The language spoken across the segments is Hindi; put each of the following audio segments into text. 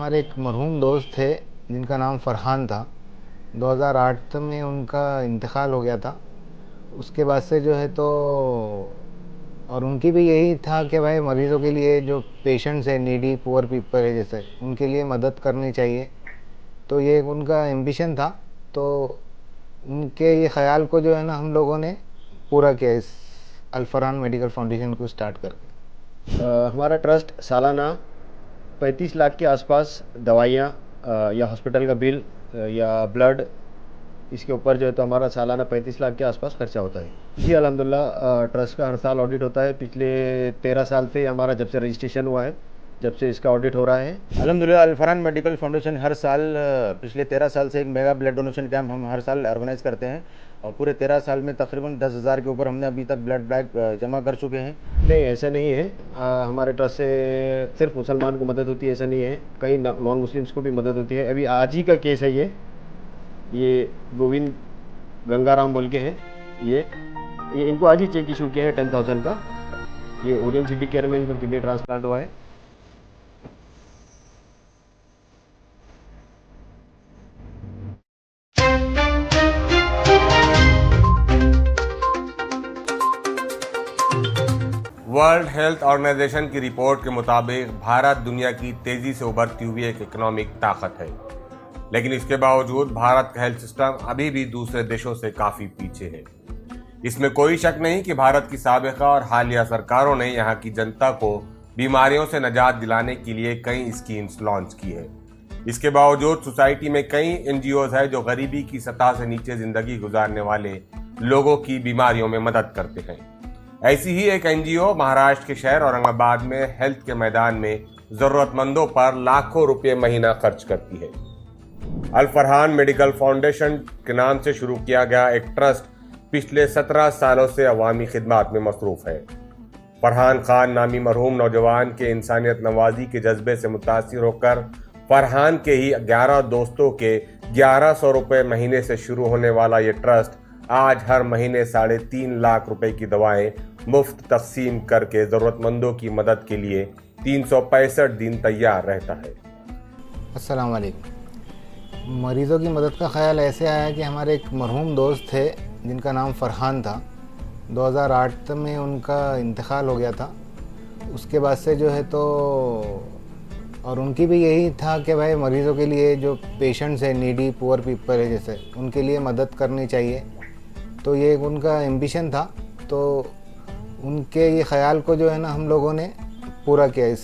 हमारे एक मरहूम दोस्त थे जिनका नाम फ़रहान था। 2008 में उनका इंतकाल हो गया था। उसके बाद से जो है तो और उनकी भी यही था कि भाई मरीज़ों के लिए जो पेशेंट्स हैं, नीडी पुअर पीपल है जैसे, उनके लिए मदद करनी चाहिए। तो ये एक उनका एम्बिशन था। तो उनके ये ख़्याल को जो है ना हम लोगों ने पूरा किया इस अल फरहान मेडिकल फाउंडेशन को स्टार्ट करके। हमारा ट्रस्ट सालाना 35 लाख के आसपास दवाइयाँ या हॉस्पिटल का बिल या ब्लड, इसके ऊपर जो है तो हमारा सालाना 35 लाख के आसपास खर्चा होता है। जी अल्हम्दुलिल्लाह, ट्रस्ट का हर साल ऑडिट होता है। पिछले 13 साल से हमारा जब से रजिस्ट्रेशन हुआ है, जब से इसका ऑडिट हो रहा है। अल्हम्दुलिल्लाह अल फरहान मेडिकल फाउंडेशन हर साल पिछले 13 साल से एक मेगा ब्लड डोनेशन कैंप हम हर साल ऑर्गेनाइज़ करते हैं और पूरे 13 साल में तकरीबन 10,000 के ऊपर हमने अभी तक ब्लड बैग जमा कर चुके हैं। नहीं, ऐसा नहीं है। हमारे ट्रस्ट से सिर्फ मुसलमान को मदद होती है ऐसा नहीं है, कई नॉन मुस्लिम्स को भी मदद होती है। अभी आज ही का केस है ये गोविंद गंगाराम बोल के हैं। ये इनको आज ही चेक इशू किया है 10,000 का। ये ओरियन सिटी केयर में इनको किडनी ट्रांसप्लांट हुआ है। वर्ल्ड हेल्थ ऑर्गेनाइजेशन की रिपोर्ट के मुताबिक भारत दुनिया की तेजी से उभरती हुई एक इकोनॉमिक ताकत है, लेकिन इसके बावजूद भारत का हेल्थ सिस्टम अभी भी दूसरे देशों से काफी पीछे है। इसमें कोई शक नहीं कि भारत की साबिका और हालिया सरकारों ने यहाँ की जनता को बीमारियों से निजात दिलाने के लिए कई स्कीम्स लॉन्च की है। इसके बावजूद सोसाइटी में कई एनजीओज है जो गरीबी की सतह से नीचे जिंदगी गुजारने वाले लोगों की बीमारियों में मदद करते हैं। ऐसी ही एक एनजीओ महाराष्ट्र के शहर औरंगाबाद में हेल्थ के मैदान में जरूरतमंदों पर लाखों रुपए महीना खर्च करती है। अल फरहान मेडिकल फाउंडेशन के नाम से शुरू किया गया एक ट्रस्ट पिछले 17 सालों से अवामी खिदमत में मसरूफ है। फरहान खान नामी मरहूम नौजवान के इंसानियत नवाजी के जज्बे से मुतासिर होकर फरहान के ही 11 दोस्तों के 1100 रुपए महीने से शुरू होने वाला ये ट्रस्ट आज हर महीने 3.5 लाख रुपए की दवाएं मुफ्त तकसीम करके जरूरतमंदों की मदद के लिए 365 दिन तैयार रहता है। अस्सलाम वालेकुम। मरीज़ों की मदद का ख्याल ऐसे आया कि हमारे एक मरहूम दोस्त थे जिनका नाम फ़रहान था। 2008 में उनका इंतकाल हो गया था। उसके बाद से जो है तो और उनकी भी यही था कि भाई मरीज़ों के लिए जो पेशेंट्स हैं, नीडी पुअर पीपल है जैसे, उनके लिए मदद करनी चाहिए। तो ये एक उनका एम्बिशन था। तो उनके ये ख्याल को जो है ना हम लोगों ने पूरा किया इस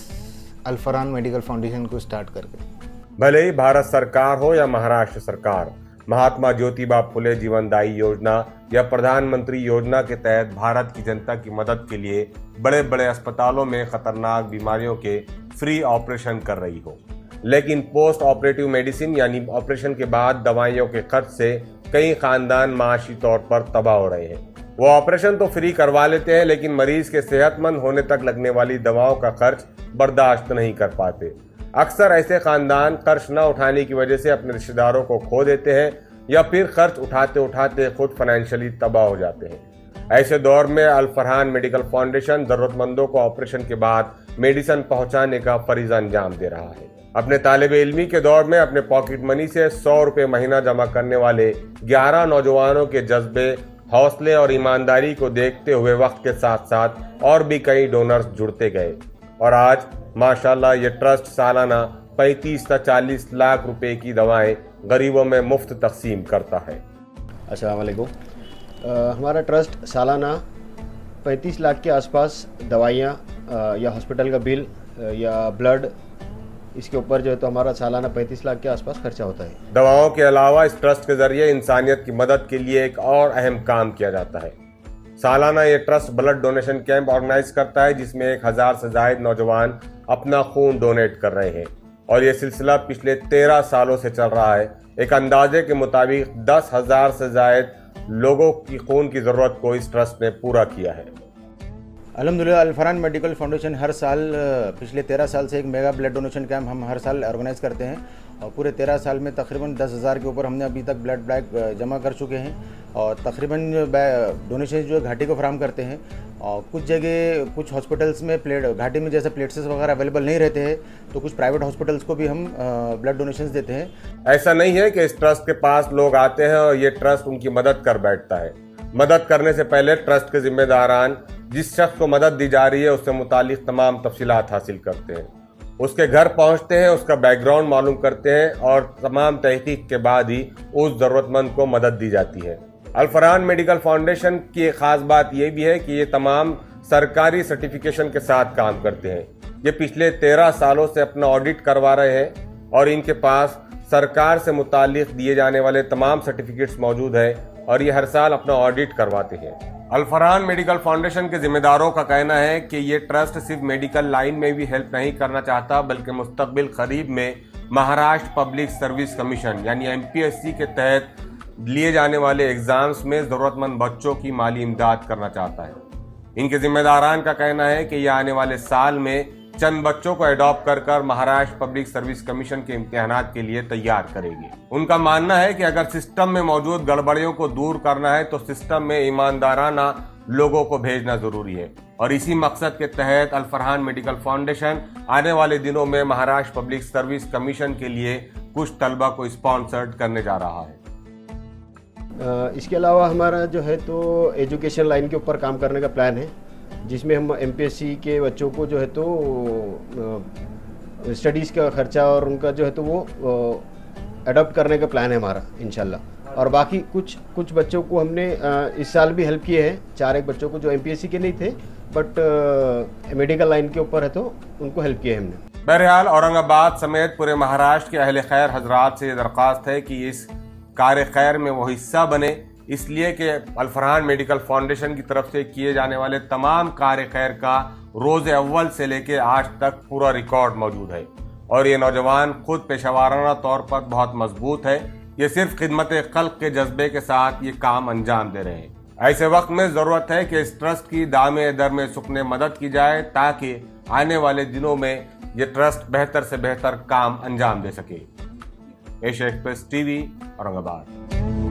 अल फरहान मेडिकल फाउंडेशन को स्टार्ट करके। भले ही भारत सरकार हो या महाराष्ट्र सरकार, महात्मा ज्योतिबा फुले जीवनदायी योजना या प्रधानमंत्री योजना के तहत भारत की जनता की मदद के लिए बड़े बड़े अस्पतालों में खतरनाक बीमारियों के फ्री ऑपरेशन कर रही हो, लेकिन पोस्ट ऑपरेटिव मेडिसिन यानी ऑपरेशन के बाद दवाइयों के खर्च से कई खानदान माशी तौर पर तबाह हो रहे हैं। वो ऑपरेशन तो फ्री करवा लेते हैं, लेकिन मरीज के सेहतमंद होने तक लगने वाली दवाओं का खर्च बर्दाश्त नहीं कर पाते। अक्सर ऐसे खानदान खर्च न उठाने की वजह से अपने रिश्तेदारों को खो देते हैं या फिर खर्च उठाते उठाते खुद फाइनेंशियली तबाह हो जाते हैं। ऐसे दौर में अल फरहान मेडिकल फाउंडेशन जरूरतमंदों को ऑपरेशन के बाद मेडिसिन पहुंचाने का फरीजा अंजाम दे रहा है। अपने तालिबे इल्मी के दौर में अपने पॉकेट मनी से 100 रुपए महीना जमा करने वाले 11 नौजवानों के जज्बे, हौसले और ईमानदारी को देखते हुए वक्त के साथ साथ और भी कई डोनर्स जुड़ते गए और आज माशाल्लाह ये ट्रस्ट सालाना 35 से 40 लाख रुपए की दवाएं गरीबों में मुफ्त तकसीम करता है। अस्सलाम वालेकुम। हमारा ट्रस्ट सालाना 35 लाख के आसपास दवाइयाँ या हॉस्पिटल का बिल या ब्लड, इसके ऊपर जो है तो हमारा सालाना 35 लाख के आसपास खर्चा होता है। दवाओं के अलावा इस ट्रस्ट के जरिए इंसानियत की मदद के लिए एक और अहम काम किया जाता है। सालाना ये trust blood donation camp organize करता है जिसमें 1000 से ज्यादा नौजवान अपना खून डोनेट कर रहे हैं और ये सिलसिला पिछले 13 सालों से चल रहा है। एक अंदाजे के मुताबिक 10,000 से ज्यादा लोगों की खून की जरूरत को इस ट्रस्ट ने पूरा किया है। अल्हम्दुलिल्लाह अल फरहान मेडिकल फाउंडेशन हर साल पिछले 13 साल से एक मेगा ब्लड डोनेशन कैंप हम हर साल ऑर्गेनाइज़ करते हैं और पूरे 13 साल में तकरीबन 10,000 के ऊपर हमने अभी तक ब्लड बैंक जमा कर चुके हैं और तकरीबन डोनेशन जो है घाटी को फराहम करते हैं। और कुछ जगह कुछ हॉस्पिटल्स में घाटी में जैसे प्लेट्स वगैरह अवेलेबल नहीं रहते हैं तो कुछ प्राइवेट हॉस्पिटल्स को भी हम ब्लड डोनेशंस देते हैं। ऐसा नहीं है कि इस ट्रस्ट के पास लोग आते हैं और ये ट्रस्ट उनकी मदद कर बैठता है। मदद करने से पहले ट्रस्ट के जिम्मेदारान जिस शख्स को मदद दी जा रही है उससे मुतालिक तमाम तफसीलात हासिल करते हैं, उसके घर पहुंचते हैं, उसका बैकग्राउंड मालूम करते हैं और तमाम तहकीक के बाद ही उस ज़रूरतमंद को मदद दी जाती है। अल फरहान मेडिकल फाउंडेशन की एक ख़ास बात यह भी है कि ये तमाम सरकारी सर्टिफिकेशन के साथ काम करते हैं। ये पिछले 13 सालों से अपना ऑडिट करवा रहे हैं और इनके पास सरकार से मुतालिक दिए जाने वाले तमाम सर्टिफिकेट्स मौजूद है और ये हर साल अपना ऑडिट करवाते हैं। अल फरहान मेडिकल फाउंडेशन के जिम्मेदारों का कहना है कि ये ट्रस्ट सिर्फ मेडिकल लाइन में भी हेल्प नहीं करना चाहता बल्कि मुस्तकबिल करीब में महाराष्ट्र पब्लिक सर्विस कमीशन यानी MPSC के तहत लिए जाने वाले एग्जाम्स में ज़रूरतमंद बच्चों की माली इमदाद करना चाहता है। इनके जिम्मेदारान का कहना है कि यह आने वाले साल में चंद बच्चों को एडॉप्ट कर महाराष्ट्र पब्लिक सर्विस कमीशन के इम्तिहानात के लिए तैयार करेगी। उनका मानना है कि अगर सिस्टम में मौजूद गड़बड़ियों को दूर करना है तो सिस्टम में ईमानदाराना लोगों को भेजना जरूरी है और इसी मकसद के तहत अल फरहान मेडिकल फाउंडेशन आने वाले दिनों में महाराष्ट्र पब्लिक सर्विस कमीशन के लिए कुछ तलबा को स्पॉन्सर्ड करने जा रहा है। इसके अलावा हमारा जो है तो एजुकेशन लाइन के ऊपर काम करने का प्लान है जिसमें हम MPSC के बच्चों को जो है तो स्टडीज़ का खर्चा और उनका जो है तो वो अडॉप्ट करने का प्लान है हमारा इंशाल्लाह। और बाकी कुछ बच्चों को हमने इस साल भी हेल्प किए हैं, 4 बच्चों को जो MPSC के नहीं थे बट मेडिकल लाइन के ऊपर है तो उनको हेल्प किया है हमने। बहरहाल औरंगाबाद समेत पूरे महाराष्ट्र के अहले खैर हजरात से दरख्वास्त है कि इस कार्य खैर में वो हिस्सा बने, इसलिए कि अल फरहान मेडिकल फाउंडेशन की तरफ से किए जाने वाले तमाम कार्य खैर का रोज़ अव्वल से लेकर आज तक पूरा रिकॉर्ड मौजूद है और ये नौजवान खुद पेशेवाराना तौर पर बहुत मजबूत है। ये सिर्फ खिदमत खल्क के जज्बे के साथ ये काम अंजाम दे रहे हैं। ऐसे वक्त में ज़रूरत है कि इस ट्रस्ट की दामे दर में सुकने मदद की जाए ताकि आने वाले दिनों में ये ट्रस्ट बेहतर से बेहतर काम अंजाम दे सके। Asia express TV Aurangabad.